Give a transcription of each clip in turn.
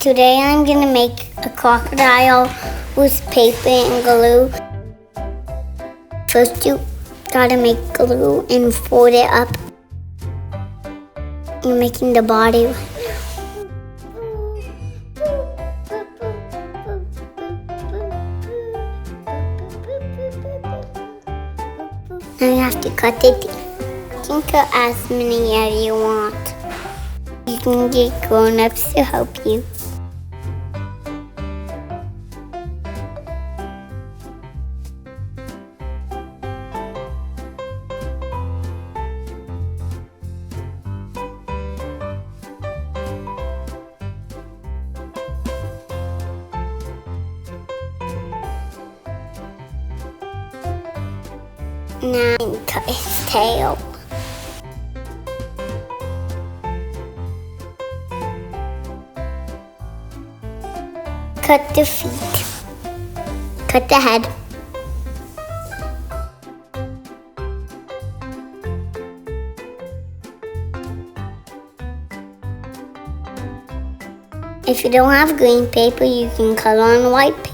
Today I'm gonna make a crocodile with paper and glue. First you gotta make glue and fold it up. You're making the body. Now you have to cut it. You can cut as many as you want. You can get grown-ups to help you. Now cut his tail. Cut the feet. Cut the head. If you don't have green paper, you can cut on white paper.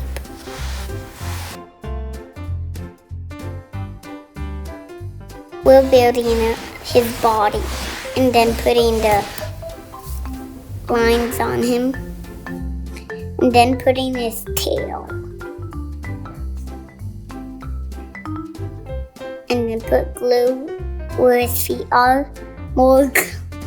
We're building his body and then putting the lines on him and then putting his tail and then put glue where his feet are. More glue,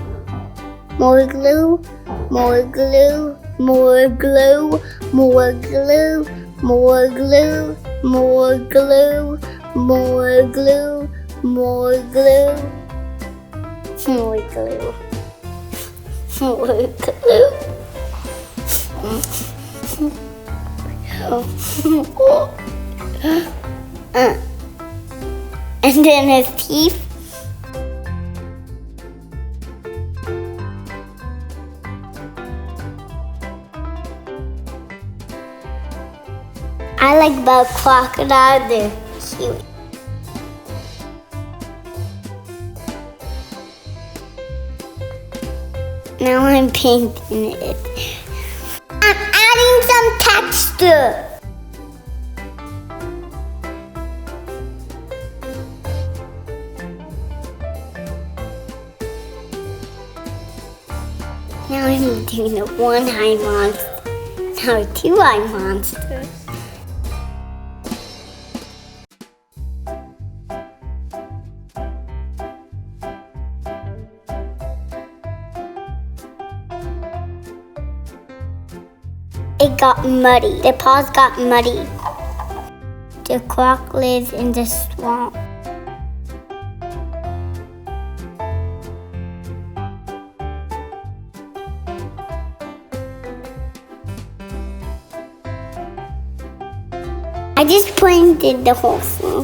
more glue, more glue, more glue, more glue, more glue, more glue, more glue, more glue, more glue, more glue. And then his teeth. I like about crocodile, they're cute. Now I'm painting it. I'm adding some texture. Now I'm doing a one-eye monster. Now a two-eye monster. It got muddy. The paws got muddy. The croc lives in the swamp. I just painted the whole thing.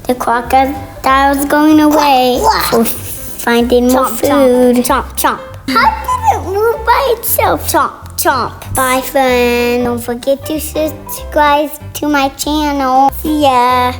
The crocodile's going away for finding more food. Chomp, chomp. How did it move by itself? Chomp. Chomp. Bye, friend. Don't forget to subscribe to my channel. See ya.